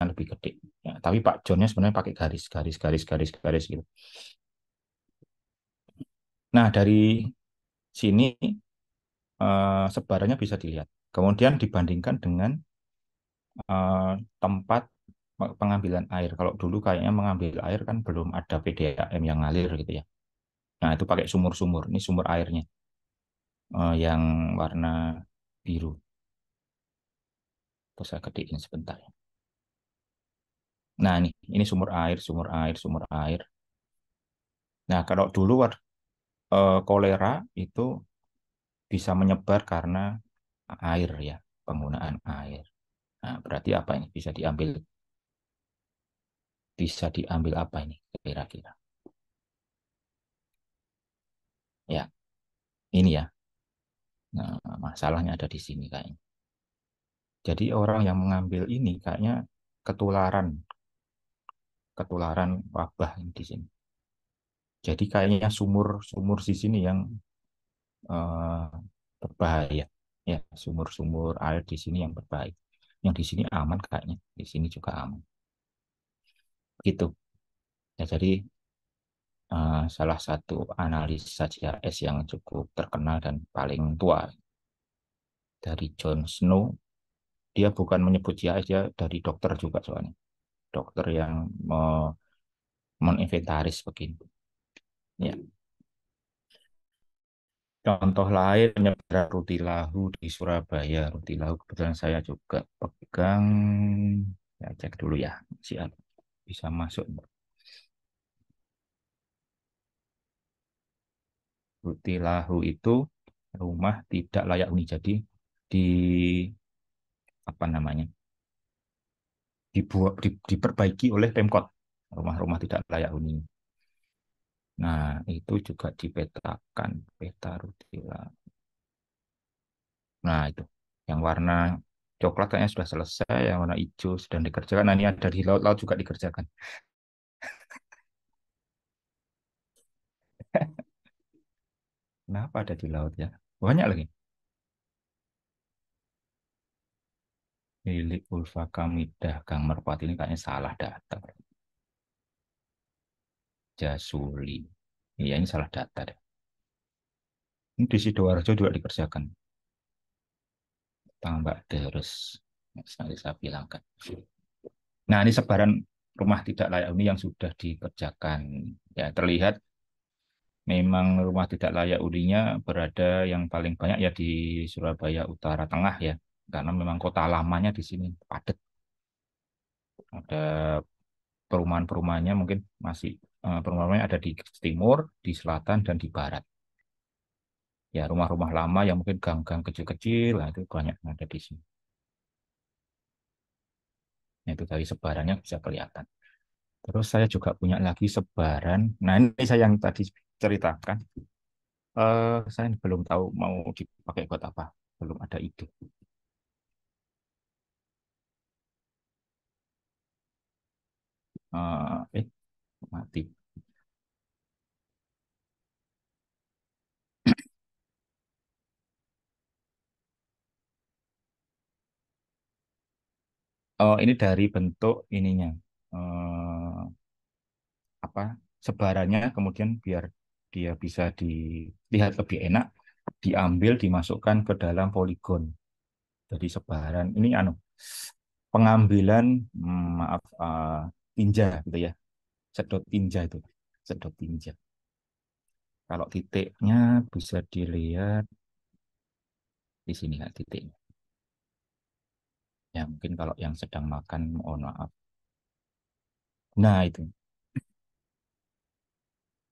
lebih gede. Ya, tapi Pak Johnnya sebenarnya pakai garis, garis, garis, garis, garis gitu. Nah, dari sini sebarannya bisa dilihat. Kemudian dibandingkan dengan tempat pengambilan air. Kalau dulu kayaknya mengambil air kan belum ada PDAM yang ngalir gitu ya. Nah, itu pakai sumur-sumur. Ini sumur airnya yang warna biru. Terus saya gedein sebentar ya. Nah, ini sumur air, sumur air, sumur air. Nah, kalau dulu kolera itu bisa menyebar karena air ya, penggunaan air. Nah, berarti apa ini? Bisa diambil apa ini kira-kira? Ya, ini ya. Nah, masalahnya ada di sini kayaknya. Jadi orang yang mengambil ini kayaknya ketularan, ketularan wabah di sini. Jadi kayaknya sumur-sumur di sini yang eh, berbahaya. Ya, sumur-sumur air di sini yang berbahaya. Yang di sini aman kayaknya. Di sini juga aman. Gitu. Ya, jadi salah satu analisa GIS yang cukup terkenal dan paling tua dari John Snow. Dia bukan menyebut GIS, dia dari dokter juga soalnya. Dokter yang menginventaris begini. Ya. Contoh lain penyebaran rutilahu di Surabaya. Rutilahu kebetulan saya juga pegang. Ya, cek dulu ya. Siap. Bisa masuk. Rutilahu itu rumah tidak layak huni. Jadi di apa namanya? Diperbaiki oleh Pemkot. Rumah-rumah tidak layak huni. Nah, itu juga dipetakan peta rutilahu. Nah, itu yang warna coklat kayaknya sudah selesai, yang warna hijau sedang dikerjakan. Nah, ini ada di laut-laut juga dikerjakan. Kenapa ada di laut ya? Banyak lagi. Milik Ulfa Kamidah Gang Merpati ini kayaknya salah data. Jasuli. Iya, ini salah data deh. Ini di Sidoarjo juga dikerjakan. Tambak Deres. Nanti saya bilangkan. Nah, ini sebaran rumah tidak layak huni yang sudah dikerjakan. Ya, terlihat memang rumah tidak layak huninya berada yang paling banyak ya di Surabaya Utara Tengah ya. Karena memang kota lamanya di sini padat. Ada perumahan-perumahannya mungkin masih perumahannya ada di timur, di selatan, dan di barat. Ya, rumah-rumah lama yang mungkin gang-gang kecil-kecil, lah, itu banyak yang ada di sini. Nah, itu dari sebarannya bisa kelihatan. Terus saya juga punya lagi sebaran. Nah, ini saya yang tadi ceritakan. Saya belum tahu mau dipakai buat apa. Belum ada ide. Mati. Oh, ini dari bentuk ininya. Eh, apa sebarannya kemudian biar dia bisa dilihat lebih enak, diambil dimasukkan ke dalam poligon. Jadi sebaran ini pengambilan maaf tinja gitu ya, sedot tinja itu, sedot tinja. Kalau titiknya bisa dilihat di sini kan titiknya. Ya mungkin kalau yang sedang makan mohon maaf. Nah itu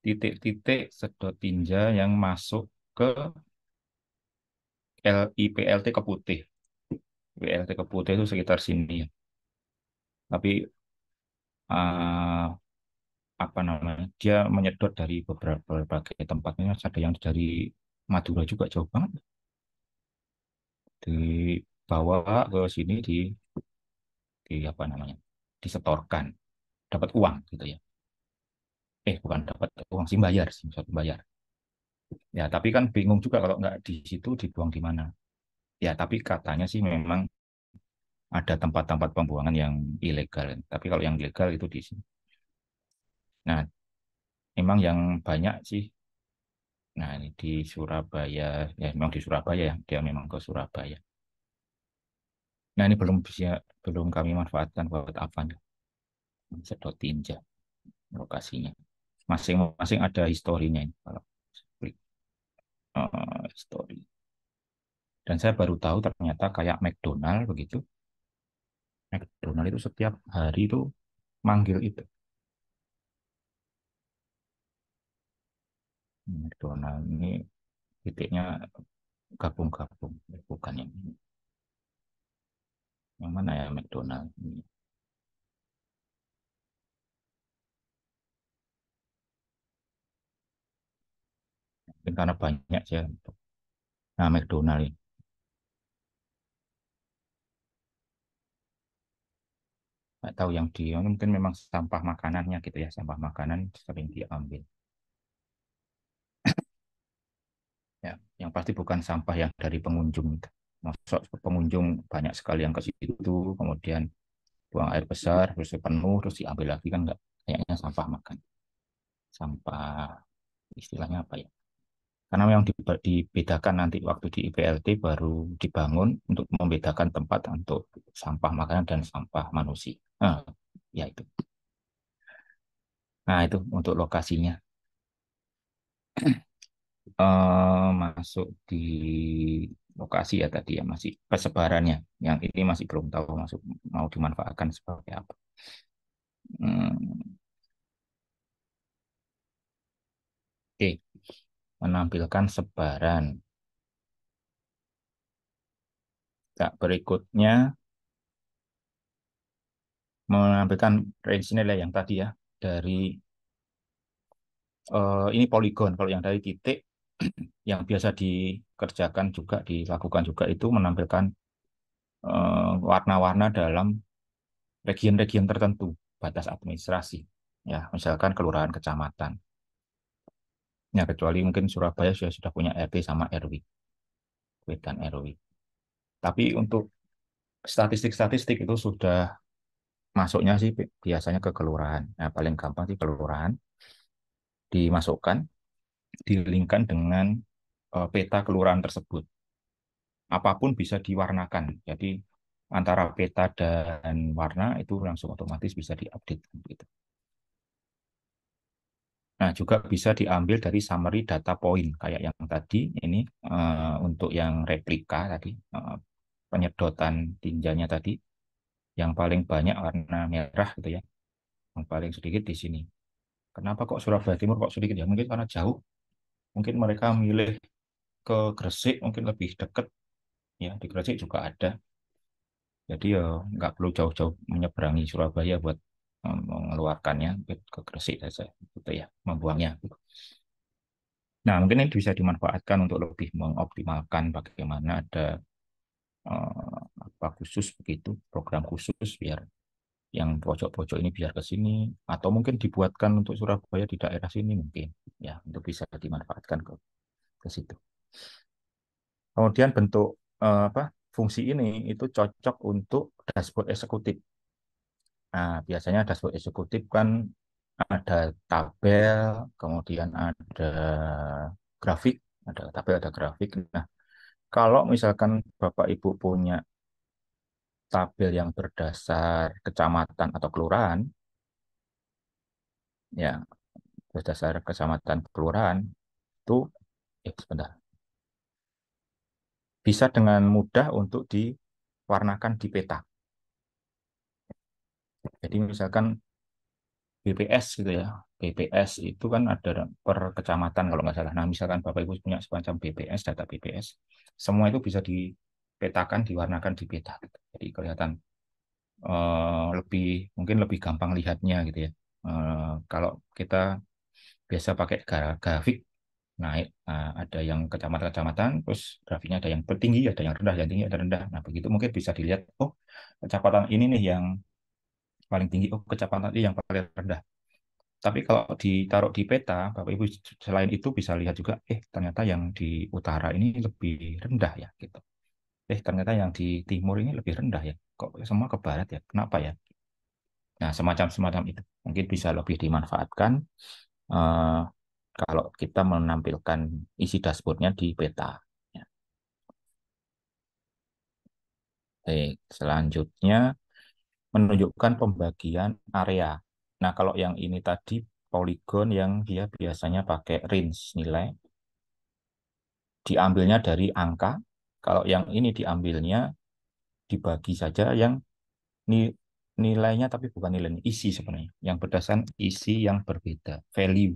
titik-titik sedot tinja yang masuk ke LIPLT Keputih. WLT Keputih itu sekitar sini. Tapi eh, apa namanya? Dia menyedot dari beberapa berbagai tempatnya. Ada yang dari Madura juga jauh banget. Dibawa ke sini di apa namanya? Disetorkan, dapat uang gitu ya. Bukan dapat uang sih bayar sih, satu bayar. Ya, tapi kan bingung juga kalau nggak di situ dibuang di mana. Ya, tapi katanya sih memang ada tempat-tempat pembuangan yang ilegal. Tapi kalau yang legal itu di sini. Nah, memang yang banyak sih. Nah, ini di Surabaya, ya memang di Surabaya ya, dia memang ke Surabaya. Nah, ini belum kami manfaatkan buat apa nih? Sedot tinja lokasinya. Masing-masing ada historinya ini. Kalau history. Dan saya baru tahu ternyata kayak McDonald begitu. McDonald itu setiap hari itu manggil itu. McDonald ini titiknya gabung-gabung, bukan yang ini. Yang mana ya McDonald ini? Mungkin karena banyak ya. Nah, McDonald ini. Nggak tahu yang di mungkin memang sampah makanannya gitu ya, sampah makanan sering diambil. Ya, yang pasti bukan sampah yang dari pengunjung. Masuk pengunjung banyak sekali yang ke situ, kemudian buang air besar, terus penuh, terus diambil lagi kan enggak. Kayaknya sampah makan. Sampah istilahnya apa ya? Karena memang dibedakan nanti waktu di IPLT baru dibangun untuk membedakan tempat untuk sampah makanan dan sampah manusia. Nah, ya itu. Nah, itu untuk lokasinya. Masuk di lokasi ya tadi ya masih persebarannya. Yang ini masih belum tahu masuk mau dimanfaatkan sebagai apa. Hmm, oke, menampilkan sebaran. Nah, berikutnya menampilkan range nilai yang tadi ya dari ini poligon. Kalau yang dari titik yang biasa dikerjakan juga dilakukan juga itu menampilkan warna-warna dalam region-region tertentu batas administrasi. Ya, misalkan kelurahan, kecamatan. Ya, kecuali mungkin Surabaya sudah punya RT sama RW, dan RW. Tapi untuk statistik-statistik itu sudah masuknya sih biasanya ke kelurahan. Nah, paling gampang sih kelurahan dimasukkan, dilingkan dengan peta kelurahan tersebut. Apapun bisa diwarnakan. Jadi antara peta dan warna itu langsung otomatis bisa diupdate gitu. Nah, juga bisa diambil dari summary data point kayak yang tadi ini untuk yang replika tadi penyedotan tinjanya tadi yang paling banyak warna merah gitu ya, yang paling sedikit di sini. Kenapa kok Surabaya Timur kok sedikit ya? Mungkin karena jauh. Mungkin mereka milih ke Gresik mungkin lebih dekat ya di Gresik juga ada. Jadi ya nggak perlu jauh-jauh menyeberangi Surabaya buat mengeluarkannya ke Gresik saja gitu ya, membuangnya. Nah, mungkin ini bisa dimanfaatkan untuk lebih mengoptimalkan bagaimana ada apa khusus begitu, program khusus biar yang pojok-pojok ini biar ke sini, atau mungkin dibuatkan untuk Surabaya di daerah sini mungkin, ya, untuk bisa dimanfaatkan ke situ. Kemudian bentuk apa fungsi ini itu cocok untuk dashboard eksekutif. Nah, biasanya dashboard eksekutif kan ada tabel, kemudian ada grafik, ada tabel, ada grafik. Nah, kalau misalkan Bapak Ibu punya tabel yang berdasar kecamatan atau kelurahan, ya berdasar kecamatan kelurahan itu, sebentar, bisa dengan mudah untuk diwarnakan di peta. Jadi misalkan BPS gitu ya, BPS itu kan ada per kecamatan kalau nggak salah. Nah, misalkan Bapak Ibu punya semacam BPS, data BPS, semua itu bisa dipetakan, diwarnakan di peta. Jadi kelihatan lebih mungkin lebih gampang lihatnya gitu ya. Kalau kita biasa pakai grafik naik, ada yang kecamatan-kecamatan, terus grafiknya ada yang tinggi, ada yang rendah, yang tinggi, ada rendah. Nah, begitu mungkin bisa dilihat, oh, kecamatan ini nih yang paling tinggi, oh, kecamatan ini yang paling rendah. Tapi kalau ditaruh di peta, Bapak Ibu selain itu bisa lihat juga, ternyata yang di utara ini lebih rendah ya, gitu. ternyata yang di timur ini lebih rendah ya. Kok semua ke barat ya? Kenapa ya? Nah, semacam-semacam itu. Mungkin bisa lebih dimanfaatkan eh, kalau kita menampilkan isi dashboardnya di peta. Ya. Baik, selanjutnya menunjukkan pembagian area. Nah, kalau yang ini tadi poligon yang dia biasanya pakai range nilai, diambilnya dari angka. Kalau yang ini diambilnya dibagi saja yang nilainya tapi bukan nilai isi sebenarnya. Yang berdasarkan isi yang berbeda, value.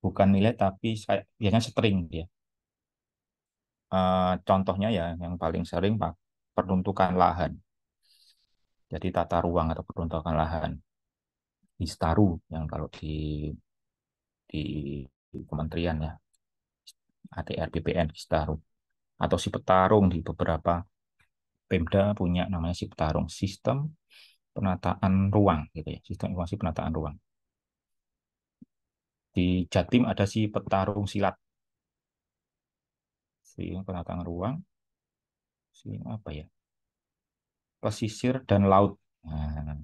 Bukan nilai tapi biasanya string dia. Contohnya ya yang paling sering Pak, peruntukan lahan. Jadi tata ruang atau peruntukan lahan. Istaru yang kalau di kementerian ya, ATR BPN Istaru. Atau si petarung di beberapa Pemda punya namanya si petarung, sistem penataan ruang gitu ya, sistem informasi penataan ruang. Di Jatim ada si petarung silat, si penataan ruang, si apa ya, pesisir dan laut. Nah,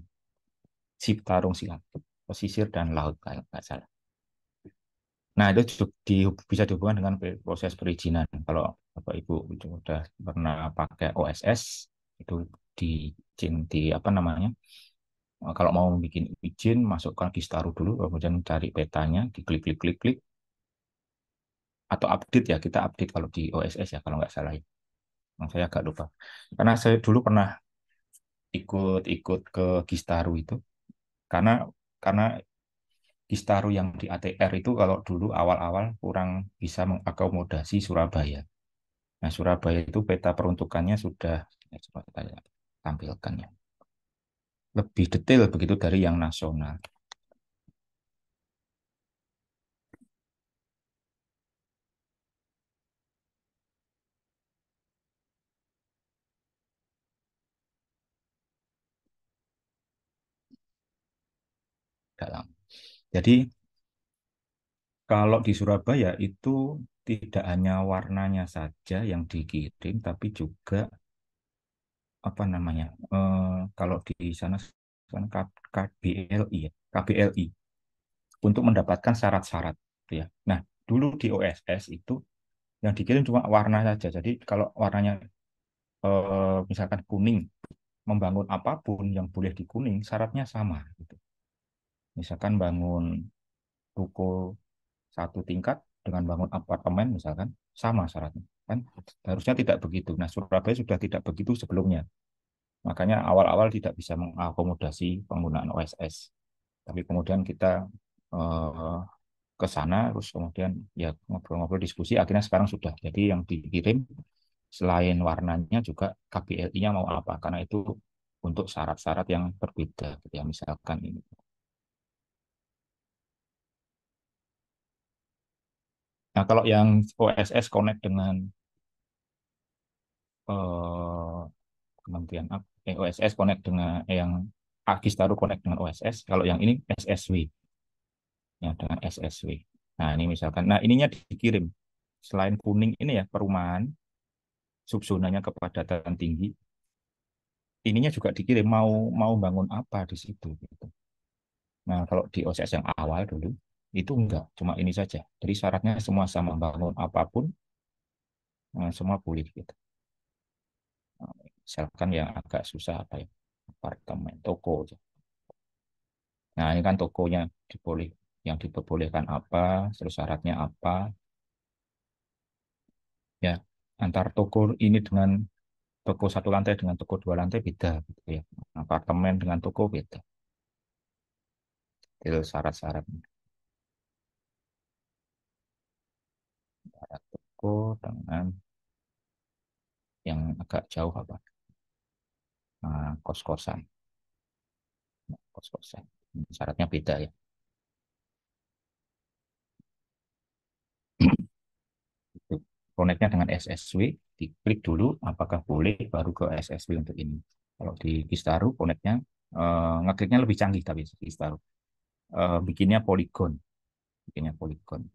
si petarung silat, pesisir dan laut kalau nggak salah. Nah, itu bisa dihubungkan dengan proses perizinan. Kalau Bapak Ibu itu sudah pernah pakai OSS, itu di di apa namanya? Kalau mau bikin izin, masukkan Kistaru dulu, kemudian cari petanya, diklik-klik-klik-klik, atau update ya, kita update kalau di OSS ya, kalau nggak salah ya. Saya agak lupa. Karena saya dulu pernah ikut-ikut ke Kistaru itu, karena karena Kistaru yang di ATR itu kalau dulu awal-awal kurang bisa mengakomodasi Surabaya. Nah, Surabaya itu peta peruntukannya sudah, ya, coba saya tampilkan ya. Lebih detail begitu dari yang nasional. Dalam. Jadi kalau di Surabaya itu tidak hanya warnanya saja yang dikirim, tapi juga apa namanya? Kalau di sana kan KBLI ya, KBLI untuk mendapatkan syarat-syarat gitu ya. Nah, dulu di OSS itu yang dikirim cuma warna saja. Jadi kalau warnanya misalkan kuning, membangun apapun yang boleh di kuning, syaratnya sama gitu. Misalkan bangun ruko satu tingkat dengan bangun apartemen misalkan sama syaratnya kan harusnya tidak begitu. Nah, Surabaya sudah tidak begitu sebelumnya, makanya awal-awal tidak bisa mengakomodasi penggunaan OSS, tapi kemudian kita eh, ke sana terus kemudian ya ngobrol-ngobrol diskusi akhirnya sekarang sudah jadi yang dikirim selain warnanya juga KBLI-nya mau apa, karena itu untuk syarat-syarat yang berbeda gitu ya, misalkan ini. Nah, kalau yang OSS connect dengan eh, Kementerian OSS connect dengan yang Akistaru connect dengan OSS. Kalau yang ini SSW, ya dengan SSW. Nah, ini misalkan, nah ininya dikirim. Selain kuning ini ya perumahan, subzonanya kepadatan tinggi, ininya juga dikirim mau mau bangun apa di situ. Gitu. Nah, kalau di OSS yang awal dulu itu enggak, cuma ini saja. Jadi syaratnya semua sama, bangun apapun, semua boleh gitu. Nah, misalkan yang agak susah apa ya, apartemen, toko. Nah, ini kan tokonya diboleh, yang diperbolehkan apa, terus syaratnya apa, ya. Antar toko ini dengan toko satu lantai dengan toko dua lantai beda, gitu ya. Apartemen dengan toko beda. Itu syarat-syaratnya. Syarat toko dengan yang agak jauh apa, kos-kosan, kos-kosan. Syaratnya beda ya. Itu. Connect-nya dengan SSW, diklik dulu apakah boleh, baru ke SSW untuk ini. Kalau di Kistaru connect-nya ngekliknya lebih canggih tapi Kistaru. Bikinnya poligon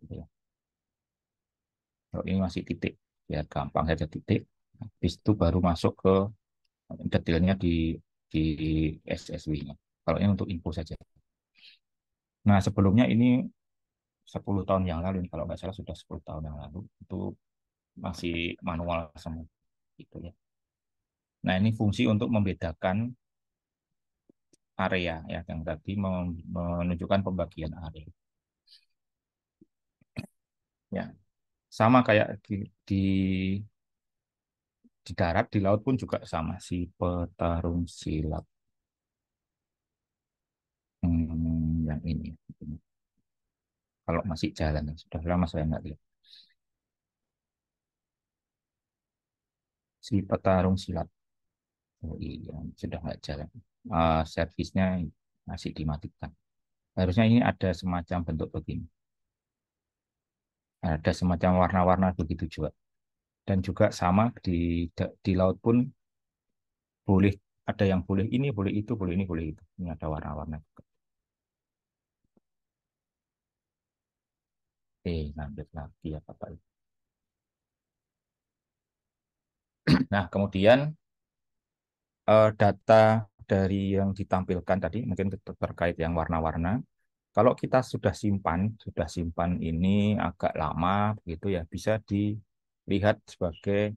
gitu ya. Kalau ini masih titik, ya gampang saja titik. Habis itu baru masuk ke detailnya di SSW-nya. Kalau ini untuk info saja. Nah, sebelumnya ini 10 tahun yang lalu, kalau nggak salah sudah 10 tahun yang lalu, itu masih manual semua. Gitu ya. Nah, ini fungsi untuk membedakan area ya, yang tadi menunjukkan pembagian area. Ya, sama kayak di darat, di laut pun juga sama si petarung silat. Yang ini. Kalau masih jalan, sudah lama saya nggak lihat. Si petarung silat. Oh iya, sudah nggak jalan. Servisnya masih dimatikan. Harusnya ini ada semacam bentuk begini. Ada semacam warna-warna begitu juga. Dan juga sama di laut pun boleh ada yang boleh ini, boleh itu, boleh ini, boleh itu. Ini ada warna-warna juga. Lanjut lagi ya Bapak. Nah, kemudian data dari yang ditampilkan tadi mungkin terkait yang warna-warna. Kalau kita sudah simpan ini agak lama begitu ya, bisa dilihat sebagai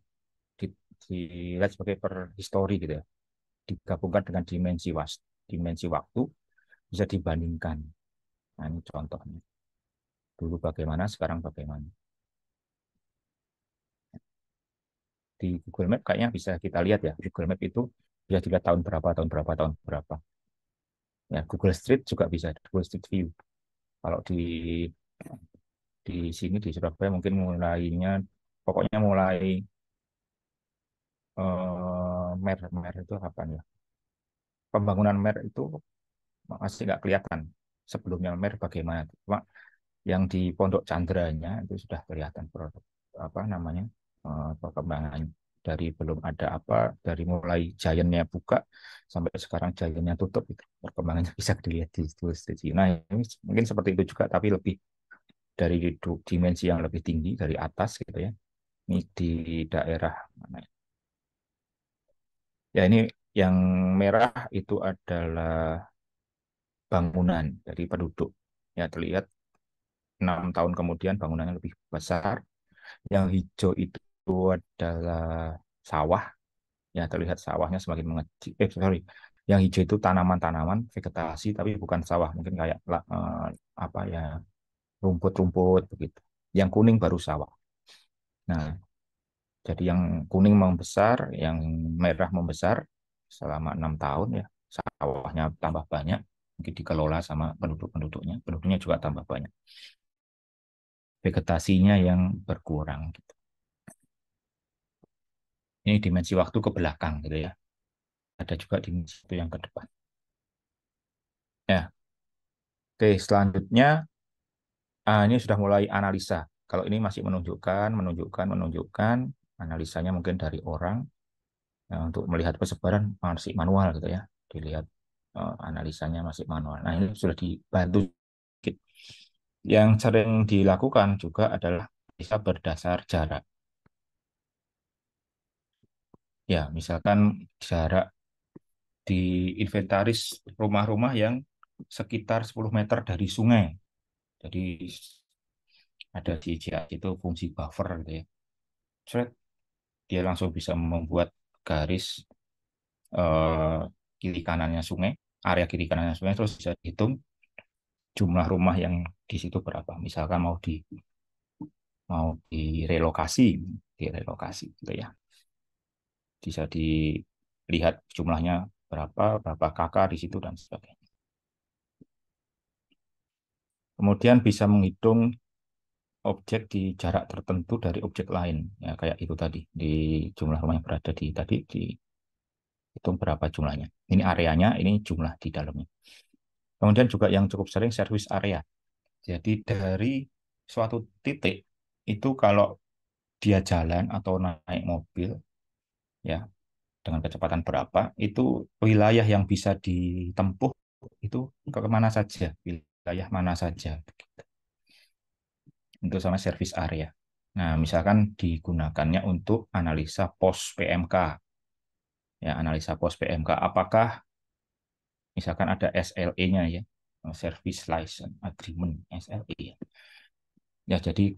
di- dilihat sebagai per history gitu ya. Digabungkan dengan dimensi waktu bisa dibandingkan. Nah, ini contohnya. Dulu bagaimana, sekarang bagaimana. Di Google Map kayaknya bisa kita lihat ya. Google Map itu bisa dilihat tahun berapa, tahun berapa, tahun berapa. Ya, Google Street juga bisa, Google Street View. Kalau di sini di Surabaya mungkin mulainya, pokoknya mulai mer itu kapan ya? Pembangunan mer itu masih nggak kelihatan. Sebelumnya mer bagaimana? Cuma yang di Pondok Candranya itu sudah kelihatan produk apa namanya perkembangan dari belum ada apa dari mulai giantnya buka sampai sekarang giantnya tutup itu perkembangannya bisa dilihat di situ. Nah ini mungkin seperti itu juga tapi lebih dari dimensi yang lebih tinggi dari atas gitu ya. Ini di daerah mana ya? Ya ini yang merah itu adalah bangunan dari penduduk. Ya terlihat 6 tahun kemudian bangunannya lebih besar. Yang hijau itu adalah sawah. Ya terlihat sawahnya semakin mengecil. Sorry. Yang hijau itu tanaman-tanaman vegetasi tapi bukan sawah. Mungkin kayak apa ya rumput-rumput begitu. Yang kuning baru sawah. Nah, jadi yang kuning membesar, yang merah membesar selama 6 tahun ya. Sawahnya tambah banyak, mungkin dikelola sama penduduk-penduduknya. Penduduknya juga tambah banyak. Vegetasinya yang berkurang. Gitu. Ini dimensi waktu ke belakang gitu ya. Ada juga dimensi waktu yang ke depan. Ya, oke. Selanjutnya ini sudah mulai analisa. Kalau ini masih menunjukkan. Analisanya mungkin dari orang. Nah, untuk melihat persebaran masih manual gitu ya. Dilihat analisanya masih manual. Nah, ini sudah dibantu sedikit. Yang sering dilakukan juga adalah bisa berdasar jarak. Ya, misalkan jarak di inventaris rumah-rumah yang sekitar 10 meter dari sungai. Jadi ada di JAC itu fungsi buffer gitu ya. Thread, dia langsung bisa membuat garis eh, kiri kanannya sungai, area kiri kanannya sungai, terus bisa dihitung jumlah rumah yang di situ berapa. Misalkan mau direlokasi gitu ya. Bisa dilihat jumlahnya berapa kakak di situ dan sebagainya. Kemudian bisa menghitung objek di jarak tertentu dari objek lain, ya kayak itu tadi di jumlah rumah yang berada di tadi dihitung berapa jumlahnya. Ini areanya, ini jumlah di dalamnya. Kemudian juga yang cukup sering service area. Jadi dari suatu titik itu kalau dia jalan atau naik mobil ya dengan kecepatan berapa itu wilayah yang bisa ditempuh itu ke mana saja, wilayah mana saja. Itu sama service area. Nah, misalkan digunakannya untuk analisa pos PMK. Ya, analisa pos PMK. Apakah misalkan ada SLE-nya ya, Service License Agreement, SLE. Ya, jadi